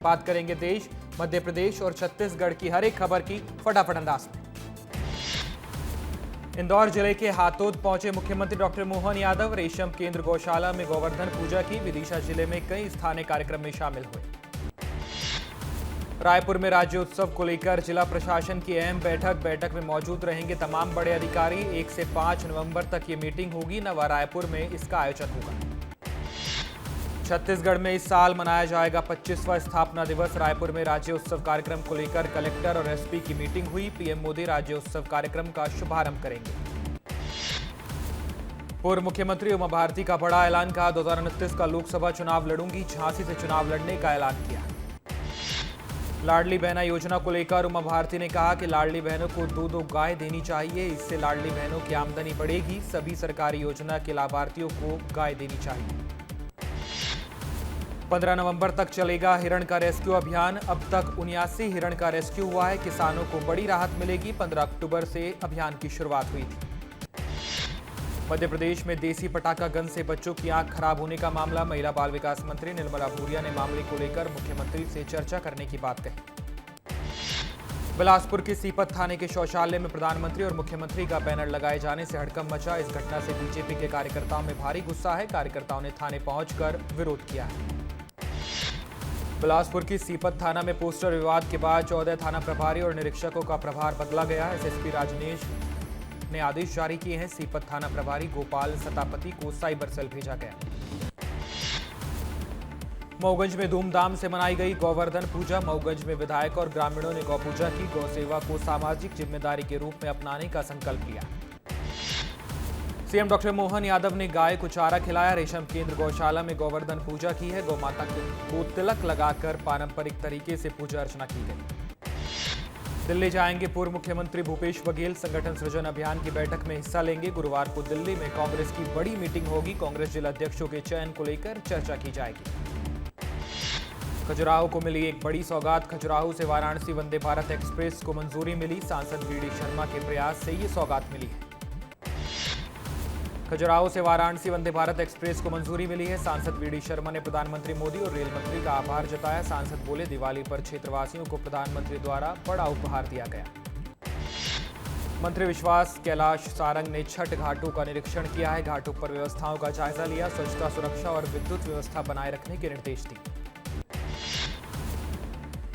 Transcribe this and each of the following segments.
बात करेंगे देश, मध्य प्रदेश और छत्तीसगढ़ की हर एक खबर की फटाफट अंदाज में। इंदौर जिले के हातोद पहुंचे मुख्यमंत्री डॉक्टर मोहन यादव। रेशम केंद्र गौशाला में गोवर्धन पूजा की। विदिशा जिले में कई स्थानीय कार्यक्रम में शामिल हुए। रायपुर में राज्योत्सव को लेकर जिला प्रशासन की अहम बैठक में मौजूद रहेंगे तमाम बड़े अधिकारी। 1 से 5 नवंबर तक ये मीटिंग होगी। नवा रायपुर में इसका आयोजन होगा। छत्तीसगढ़ में इस साल मनाया जाएगा 25वां स्थापना दिवस। रायपुर में राज्योत्सव कार्यक्रम को लेकर कलेक्टर और एसपी की मीटिंग हुई। पीएम मोदी राज्योत्सव कार्यक्रम का शुभारंभ करेंगे। पूर्व मुख्यमंत्री उमा भारती का बड़ा ऐलान। कहा 2029 का लोकसभा चुनाव लड़ूंगी। झांसी से चुनाव लड़ने का ऐलान किया। लाडली बहना योजना को लेकर उमा भारती ने कहा कि लाडली बहनों को 2-2 गाय देनी चाहिए। इससे लाडली बहनों की आमदनी बढ़ेगी। सभी सरकारी योजना के लाभार्थियों को गाय देनी चाहिए। 15 नवंबर तक चलेगा हिरण का रेस्क्यू अभियान। अब तक 79 हिरण का रेस्क्यू हुआ है। किसानों को बड़ी राहत मिलेगी। 15 अक्टूबर से अभियान की शुरुआत हुई थी। मध्य प्रदेश में देसी पटाखा गन से बच्चों की आंख खराब होने का मामला। महिला बाल विकास मंत्री निर्मला भूरिया ने मामले को लेकर मुख्यमंत्री से चर्चा करने की बात कही। बिलासपुर के सीपत थाने के शौचालय में प्रधानमंत्री और मुख्यमंत्री का बैनर लगाए जाने से हड़कंप मचा। इस घटना से बीजेपी के कार्यकर्ताओं में भारी गुस्सा है। कार्यकर्ताओं ने थाने पहुंचकर विरोध किया है। बिलासपुर की सीपत थाना में पोस्टर विवाद के बाद 14 थाना प्रभारी और निरीक्षकों का प्रभार बदला गया। एसएसपी राजनेश ने आदेश जारी किए हैं। सीपत थाना प्रभारी गोपाल सतापति को साइबर सेल भेजा गया। मऊगंज में धूमधाम से मनाई गई गोवर्धन पूजा। मऊगंज में विधायक और ग्रामीणों ने गौ पूजा की। गौ सेवा को सामाजिक जिम्मेदारी के रूप में अपनाने का संकल्प लिया। सीएम डॉक्टर मोहन यादव ने गाय को चारा खिलाया। रेशम केंद्र गौशाला में गोवर्धन पूजा की है। गौ माता को तिलक लगाकर पारंपरिक तरीके से पूजा अर्चना की गई। दिल्ली जाएंगे पूर्व मुख्यमंत्री भूपेश बघेल। संगठन सृजन अभियान की बैठक में हिस्सा लेंगे। गुरुवार को दिल्ली में कांग्रेस की बड़ी मीटिंग होगी। कांग्रेस जिलाध्यक्षों के चयन को लेकर चर्चा की जाएगी। खजुराहो को मिली एक बड़ी सौगात। खजुराहो से वाराणसी वंदे भारत एक्सप्रेस को मंजूरी मिली। सांसद वीडी शर्मा के प्रयास से ये सौगात मिली है। खजुराहो से वाराणसी वंदे भारत एक्सप्रेस को मंजूरी मिली है। सांसद वीडी शर्मा ने प्रधानमंत्री मोदी और रेल मंत्री का आभार जताया। सांसद बोले दिवाली पर क्षेत्रवासियों को प्रधानमंत्री द्वारा बड़ा उपहार दिया गया। मंत्री विश्वास कैलाश सारंग ने छठ घाटों का निरीक्षण किया है। घाटों पर व्यवस्थाओं का जायजा लिया। स्वच्छता, सुरक्षा और विद्युत व्यवस्था बनाए रखने के निर्देश दिए।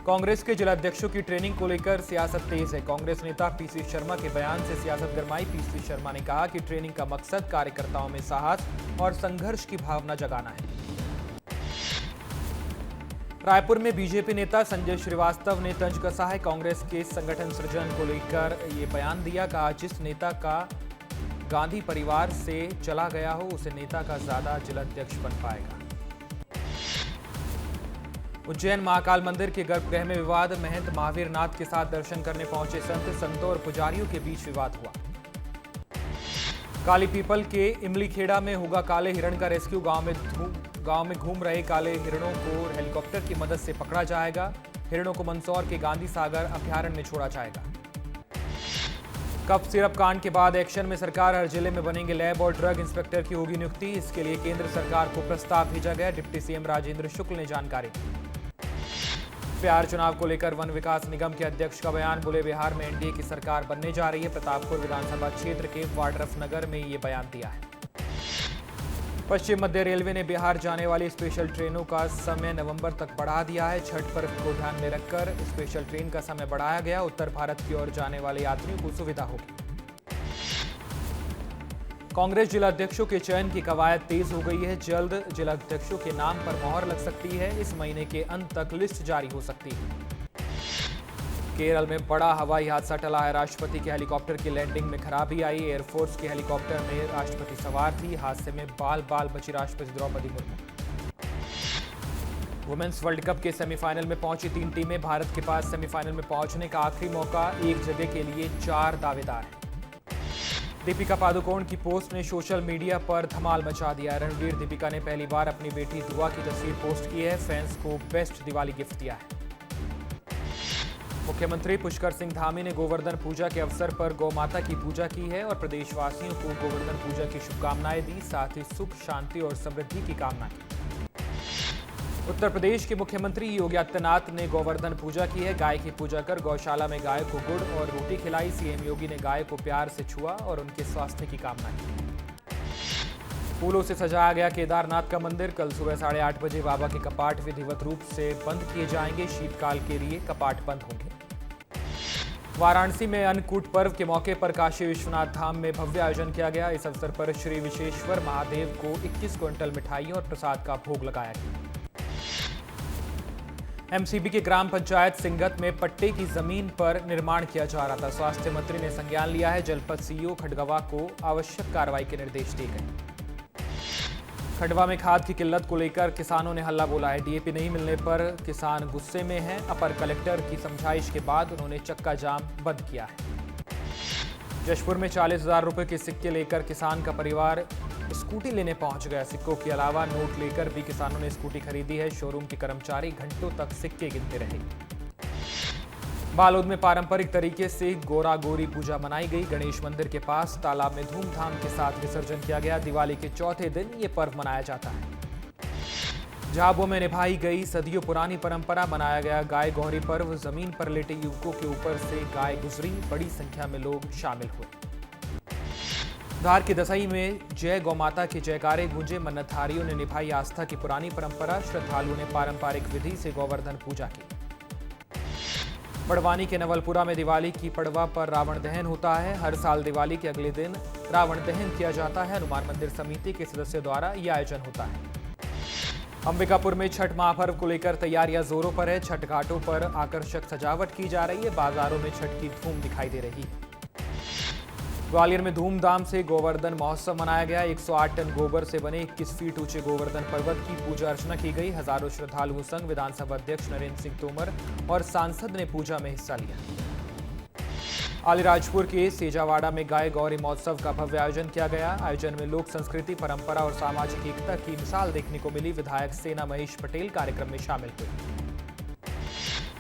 कांग्रेस के जिलाध्यक्षों की ट्रेनिंग को लेकर सियासत तेज है। कांग्रेस नेता पीसी शर्मा के बयान से सियासत गरमाई। पीसी शर्मा ने कहा कि ट्रेनिंग का मकसद कार्यकर्ताओं में साहस और संघर्ष की भावना जगाना है। रायपुर में बीजेपी नेता संजय श्रीवास्तव ने तंज कसा है। कांग्रेस के संगठन सृजन को लेकर ये बयान दिया। कहा जिस नेता का गांधी परिवार से चला गया हो उसे नेता का ज्यादा जिलाध्यक्ष बन पाएगा। उज्जैन महाकाल मंदिर के गर्भगृह में विवाद। महंत महावीर नाथ के साथ दर्शन करने पहुंचे संतों और पुजारियों के बीच विवाद हुआ। काली पीपल के इमलीखेड़ा में होगा काले हिरण का रेस्क्यू। गांव में घूम रहे काले हिरणों को हेलीकॉप्टर की मदद से पकड़ा जाएगा। हिरणों को मंदसौर के गांधी सागर अभ्यारण्य में छोड़ा जाएगा। कफ सिरप कांड के बाद एक्शन में सरकार। हर जिले में बनेंगे लैब और ड्रग इंस्पेक्टर की होगी नियुक्ति। इसके लिए केंद्र सरकार को प्रस्ताव भेजा गया। डिप्टी सीएम राजेंद्र शुक्ल ने जानकारी दी। बिहार चुनाव को लेकर वन विकास निगम के अध्यक्ष का बयान। बोले बिहार में एनडीए की सरकार बनने जा रही है। प्रतापपुर विधानसभा क्षेत्र के वाड्रफ नगर में ये बयान दिया है। पश्चिम मध्य रेलवे ने बिहार जाने वाली स्पेशल ट्रेनों का समय नवंबर तक बढ़ा दिया है। छठ पर्व को ध्यान में रखकर स्पेशल ट्रेन का समय बढ़ाया गया। उत्तर भारत की ओर जाने वाले यात्रियों को सुविधा होगी। कांग्रेस जिलाध्यक्षों के चयन की कवायद तेज हो गई है। जल्द जिलाध्यक्षों के नाम पर मोहर लग सकती है। इस महीने के अंत तक लिस्ट जारी हो सकती है। केरल में बड़ा हवाई हादसा टला है। राष्ट्रपति के हेलीकॉप्टर की लैंडिंग में खराबी आई। एयरफोर्स के हेलीकॉप्टर में राष्ट्रपति सवार थी। हादसे में बाल बाल बची राष्ट्रपति Draupadi Murmu. Women's world cup के सेमीफाइनल में पहुंची 3 टीमें। भारत के पास सेमीफाइनल में पहुंचने का आखिरी मौका। एक जगह के लिए 4 दावेदार हैं। दीपिका पादुकोण की पोस्ट ने सोशल मीडिया पर धमाल मचा दिया। रणवीर दीपिका ने पहली बार अपनी बेटी दुआ की तस्वीर पोस्ट की है। फैंस को बेस्ट दिवाली गिफ्ट दिया है। मुख्यमंत्री पुष्कर सिंह धामी ने गोवर्धन पूजा के अवसर पर गौ माता की पूजा की है और प्रदेशवासियों को गोवर्धन पूजा की शुभकामनाएं दी। साथ ही सुख, शांति और समृद्धि की कामना की। उत्तर प्रदेश के मुख्यमंत्री योगी आदित्यनाथ ने गोवर्धन पूजा की है। गाय की पूजा कर गौशाला में गाय को गुड़ और रोटी खिलाई। सीएम योगी ने गाय को प्यार से छुआ और उनके स्वास्थ्य की कामना की। फूलों से सजाया गया केदारनाथ का मंदिर। कल सुबह 8:30 बजे बाबा के कपाट विधिवत रूप से बंद किए जाएंगे। शीतकाल के लिए कपाट बंद होंगे। वाराणसी में अन्नकूट पर्व के मौके पर काशी विश्वनाथ धाम में भव्य आयोजन किया गया। इस अवसर पर श्री विश्वेश्वर महादेव को 21 क्विंटल मिठाइयों और प्रसाद का भोग लगाया गया। एमसीबी के ग्राम पंचायत सिंगत में पट्टे की जमीन पर निर्माण किया जा रहा था। स्वास्थ्य मंत्री ने संज्ञान लिया है। जनपद सीईओ खडगवा को आवश्यक कार्रवाई के निर्देश दिए गए। खंडवा में खाद की किल्लत को लेकर किसानों ने हल्ला बोला है। डीएपी नहीं मिलने पर किसान गुस्से में हैं। अपर कलेक्टर की समझाइश के बाद उन्होंने चक्का जाम बंद किया है। जशपुर में 40,000 रुपए के सिक्के लेकर किसान का परिवार स्कूटी लेने पहुंच गया। सिक्कों के अलावा नोट लेकर भी किसानों ने स्कूटी खरीदी है। शोरूम के कर्मचारी घंटों तक सिक्के गिनते रहे। बालोद में पारंपरिक तरीके से गोरा गोरी पूजा मनाई गई। गणेश मंदिर के पास तालाब में धूमधाम के साथ विसर्जन किया गया। दिवाली के चौथे दिन ये पर्व मनाया जाता है। झाबुआ में निभाई गई सदियों पुरानी परंपरा मनाया गया गाय गौरी पर्व। जमीन पर लेटे युवकों के ऊपर से गाय गुजरी। बड़ी संख्या में लोग शामिल हुए। धार की दसई में जय गौ माता के जयकारे गूंजे। मन्नतधारियों ने निभाई आस्था की पुरानी परंपरा। श्रद्धालुओं ने पारंपरिक विधि से गोवर्धन पूजा की। बड़वानी के नवलपुरा में दिवाली की पड़वा पर रावण दहन होता है। हर साल दिवाली के अगले दिन रावण दहन किया जाता है। हनुमान मंदिर समिति के सदस्यों द्वारा यह आयोजन होता है। अंबिकापुर में छठ महापर्व को लेकर तैयारियां जोरों पर है। छठ घाटों पर आकर्षक सजावट की जा रही है। बाजारों में छठ की धूम दिखाई दे रही है। ग्वालियर में धूमधाम से गोवर्धन महोत्सव मनाया गया। 108 टन गोबर से बने 21 फीट ऊंचे गोवर्धन पर्वत की पूजा अर्चना की गई। हजारों श्रद्धालुओं संग विधानसभा अध्यक्ष नरेंद्र सिंह तोमर और सांसद ने पूजा में हिस्सा लिया। अलीराजपुर के सेजावाड़ा में गाय गौरी महोत्सव का भव्य आयोजन किया गया। आयोजन में लोक संस्कृति, परंपरा और सामाजिक एकता की मिसाल देखने को मिली। विधायक सेना महेश पटेल कार्यक्रम में शामिल हुए।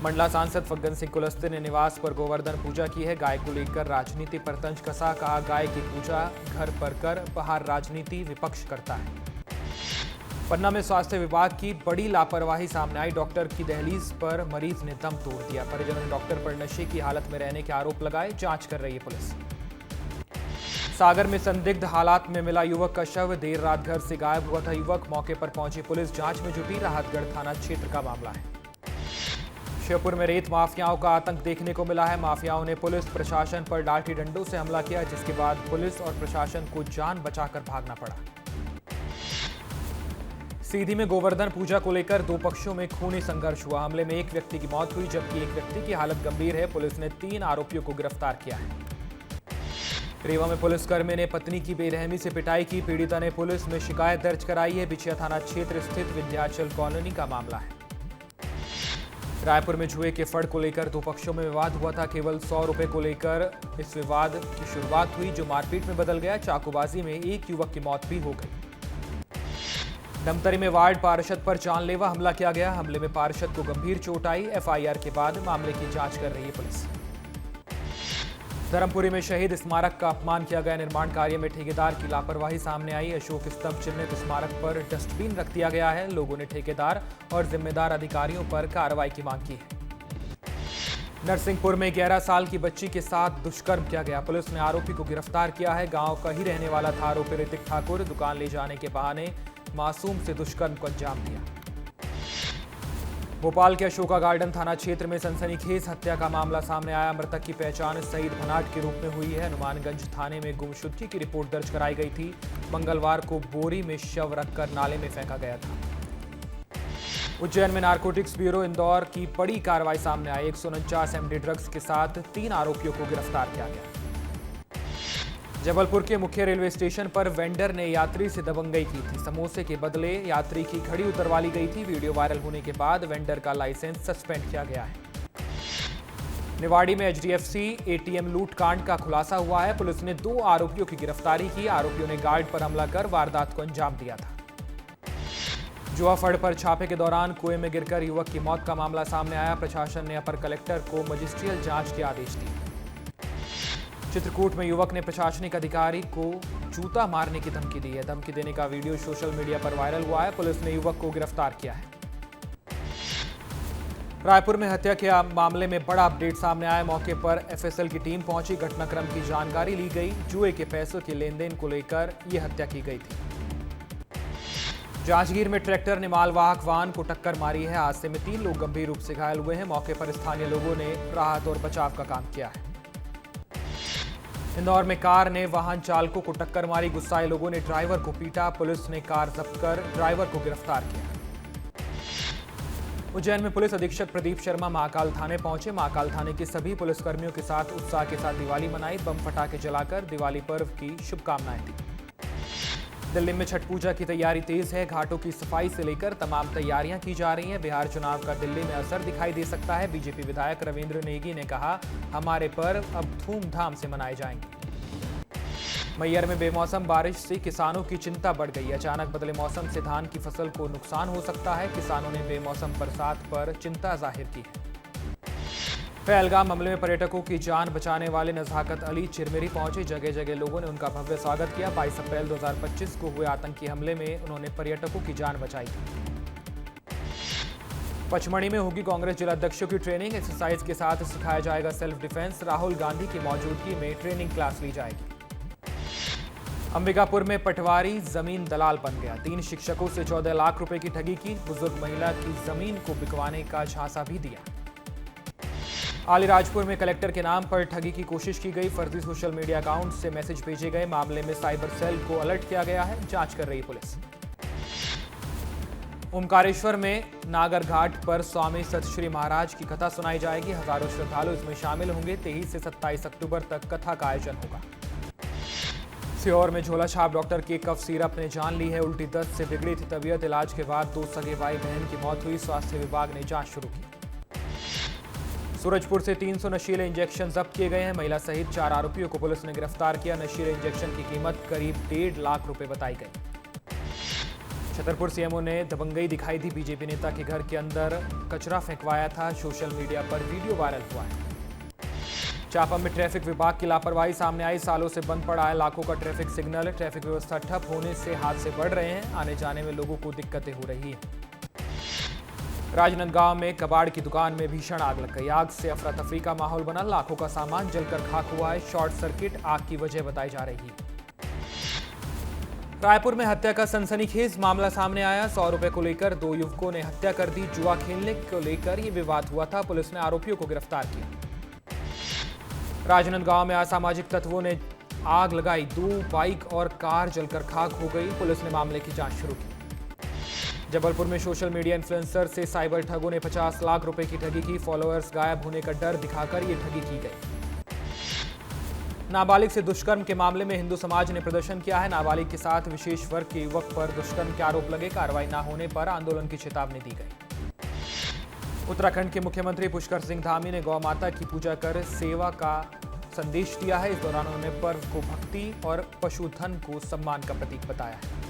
मंडला सांसद फग्गन सिंह कुलस्ते ने निवास पर गोवर्धन पूजा की है। गाय को लेकर राजनीति पर तंज कसा। कहा, गाय की पूजा घर पर कर, बाहर राजनीति विपक्ष करता है। पन्ना में स्वास्थ्य विभाग की बड़ी लापरवाही सामने आई। डॉक्टर की दहलीज पर मरीज ने दम तोड़ दिया। परिजनों ने डॉक्टर पर नशे की हालत में रहने के आरोप लगाए। जांच कर रही है पुलिस। सागर में संदिग्ध हालात में मिला युवक का शव। देर रात घर से गायब हुआ था युवक। मौके पर पहुंची पुलिस जांच में जुटी। राहतगढ़ थाना क्षेत्र का मामला है। श्योपुर में रेत माफियाओं का आतंक देखने को मिला है। माफियाओं ने पुलिस प्रशासन पर लाठी डंडों से हमला किया, जिसके बाद पुलिस और प्रशासन को जान बचाकर भागना पड़ा। सीधी में गोवर्धन पूजा को लेकर दो पक्षों में खूनी संघर्ष हुआ। हमले में एक व्यक्ति की मौत हुई, जबकि एक व्यक्ति की हालत गंभीर है। पुलिस ने 3 आरोपियों को गिरफ्तार किया है। रीवा में पुलिसकर्मी ने पत्नी की बेरहमी से पिटाई की। पीड़िता ने पुलिस में शिकायत दर्ज कराई है। बिछिया थाना क्षेत्र स्थित विंध्याचल कॉलोनी का मामला है। रायपुर में जुए के फड़ को लेकर दो पक्षों में विवाद हुआ था। केवल 100 रुपए को लेकर इस विवाद की शुरुआत हुई, जो मारपीट में बदल गया। चाकूबाजी में एक युवक की मौत भी हो गई। धमतरी में वार्ड पार्षद पर जानलेवा हमला किया गया। हमले में पार्षद को गंभीर चोट आई। एफआईआर के बाद मामले की जांच कर रही है पुलिस। धर्मपुरी में शहीद स्मारक का अपमान किया गया। निर्माण कार्य में ठेकेदार की लापरवाही सामने आई। अशोक स्तंभ चिन्हित स्मारक पर डस्टबिन रख दिया गया है। लोगों ने ठेकेदार और जिम्मेदार अधिकारियों पर कार्रवाई की मांग की है। नरसिंहपुर में 11 साल की बच्ची के साथ दुष्कर्म किया गया। पुलिस ने आरोपी को गिरफ्तार किया है। गांव का ही रहने वाला था आरोपी ऋतिक ठाकुर। दुकान ले जाने के बहाने मासूम से दुष्कर्म को अंजाम दिया। भोपाल के अशोका गार्डन थाना क्षेत्र में सनसनीखेज हत्या का मामला सामने आया। मृतक की पहचान सईद भनाट के रूप में हुई है। हनुमानगंज थाने में गुमशुदगी की रिपोर्ट दर्ज कराई गई थी। मंगलवार को बोरी में शव रखकर नाले में फेंका गया था। उज्जैन में नारकोटिक्स ब्यूरो इंदौर की बड़ी कार्रवाई सामने आई। 149 एमडी ड्रग्स के साथ 3 आरोपियों को गिरफ्तार किया गया। जबलपुर के मुख्य रेलवे स्टेशन पर वेंडर ने यात्री से दबंगई की थी। समोसे के बदले यात्री की घड़ी उतरवा ली गई थी। वीडियो वायरल होने के बाद वेंडर का लाइसेंस सस्पेंड किया गया है। निवाड़ी में एचडीएफसी एटीएम लूट कांड का खुलासा हुआ है। पुलिस ने 2 आरोपियों की गिरफ्तारी की। आरोपियों ने गार्ड पर हमला कर वारदात को अंजाम दिया था। जुआ फड़ पर छापे के दौरान कुएं में गिरकर युवक की मौत का मामला सामने आया। प्रशासन ने अपर कलेक्टर को मजिस्ट्रियल जांच के आदेश दिए। चित्रकूट में युवक ने प्रशासनिक अधिकारी को जूता मारने की धमकी दी है। धमकी देने का वीडियो सोशल मीडिया पर वायरल हुआ है। पुलिस ने युवक को गिरफ्तार किया है। रायपुर में हत्या के मामले में बड़ा अपडेट सामने आया। मौके पर एफएसएल की टीम पहुंची, घटनाक्रम की जानकारी ली गई। जुए के पैसों के लेन देन को लेकर यह हत्या की गई थी। जांजगीर में ट्रैक्टर ने मालवाहक वाहन को टक्कर मारी है। हादसे में 3 लोग गंभीर रूप से घायल हुए हैं। मौके पर स्थानीय लोगों ने राहत और बचाव का काम किया है। इंदौर में कार ने वाहन चालकों को टक्कर मारी। गुस्साए लोगों ने ड्राइवर को पीटा। पुलिस ने कार जब्त कर ड्राइवर को गिरफ्तार किया। उज्जैन में पुलिस अधीक्षक प्रदीप शर्मा महाकाल थाने पहुंचे। महाकाल थाने के सभी पुलिसकर्मियों के साथ उत्साह के साथ दिवाली मनाई। बम पटाखे जलाकर दिवाली पर्व की शुभकामनाएं दी। दिल्ली में छठ पूजा की तैयारी तेज है। घाटों की सफाई से लेकर तमाम तैयारियां की जा रही हैं। बिहार चुनाव का दिल्ली में असर दिखाई दे सकता है। बीजेपी विधायक रविंद्र नेगी ने कहा, हमारे पर्व अब धूमधाम से मनाए जाएंगे। मैहर में बेमौसम बारिश से किसानों की चिंता बढ़ गई। अचानक बदले मौसम से धान की फसल को नुकसान हो सकता है। किसानों ने बेमौसम बरसात पर चिंता जाहिर की है। पहलगाम हमले में पर्यटकों की जान बचाने वाले नज़ाकत अली चिरमिरी पहुंचे। जगह जगह लोगों ने उनका भव्य स्वागत किया। 22 अप्रैल 2025 को हुए आतंकी हमले में उन्होंने पर्यटकों की जान बचाई थी। पचमढ़ी में होगी कांग्रेस जिलाध्यक्षों की ट्रेनिंग। एक्सरसाइज के साथ सिखाया जाएगा सेल्फ डिफेंस। राहुल गांधी की मौजूदगी में ट्रेनिंग क्लास ली जाएगी। अंबिकापुर में पटवारी जमीन दलाल बन गया। 3 शिक्षकों से 14 लाख रुपए की ठगी की। बुजुर्ग महिला की जमीन को बिकवाने का झांसा भी दिया। अलीराजपुर में कलेक्टर के नाम पर ठगी की कोशिश की गई। फर्जी सोशल मीडिया अकाउंट से मैसेज भेजे गए। मामले में साइबर सेल को अलर्ट किया गया है। जांच कर रही पुलिस। ओमकारेश्वर में नागर घाट पर स्वामी सतश्री महाराज की कथा सुनाई जाएगी। हजारों श्रद्धालु इसमें शामिल होंगे। 23 से 27 अक्टूबर तक कथा का आयोजन होगा। सीहोर में झोला छाप डॉक्टर के कफ सिरप ने जान ली है। उल्टी दस्त से बिगड़ी थी तबीयत। इलाज के बाद 2 सगे भाई बहन की मौत हुई। स्वास्थ्य विभाग ने जांच शुरू की। सूरजपुर से 300 नशीले इंजेक्शन जब्त किए गए हैं। महिला सहित 4 आरोपियों को पुलिस ने गिरफ्तार किया। नशीले इंजेक्शन की कीमत करीब 1.5 लाख रुपए बताई गई। छतरपुर सीएमओ ने दबंगई दिखाई थी। बीजेपी नेता के घर के अंदर कचरा फेंकवाया था। सोशल मीडिया पर वीडियो वायरल हुआ है। चापा में ट्रैफिक विभाग की लापरवाही सामने आई। सालों से बंद पड़ा है लाखों का ट्रैफिक सिग्नल। ट्रैफिक व्यवस्था ठप होने से हादसे बढ़ रहे हैं। आने जाने में लोगों को दिक्कतें हो रही हैं। राजनांदगांव में कबाड़ की दुकान में भीषण आग लग गई। आग से अफरा तफरी का माहौल बना। लाखों का सामान जलकर खाक हुआ है। शॉर्ट सर्किट आग की वजह बताई जा रही है। रायपुर में हत्या का सनसनीखेज मामला सामने आया। 100 रुपए को लेकर 2 युवकों ने हत्या कर दी। जुआ खेलने को लेकर यह विवाद हुआ था। पुलिस ने आरोपियों को गिरफ्तार किया। राजनांदगांव में असामाजिक तत्वों ने आग लगाई। 2 बाइक और कार जलकर खाक हो गई। पुलिस ने मामले की जांच शुरू की। जबलपुर में सोशल मीडिया इन्फ्लुएंसर से साइबर ठगों ने 50 लाख रुपए की ठगी की। फॉलोअर्स गायब होने का डर दिखाकर ये ठगी की गई। नाबालिग से दुष्कर्म के मामले में हिंदू समाज ने प्रदर्शन किया है। नाबालिग के साथ विशेष वर्ग के युवक पर दुष्कर्म के आरोप लगे। कार्रवाई न होने पर आंदोलन की चेतावनी दी गई। उत्तराखंड के मुख्यमंत्री पुष्कर सिंह धामी ने गौ माता की पूजा कर सेवा का संदेश दिया है। इस दौरान उन्होंने पर्व को भक्ति और पशुधन को सम्मान का प्रतीक बताया है।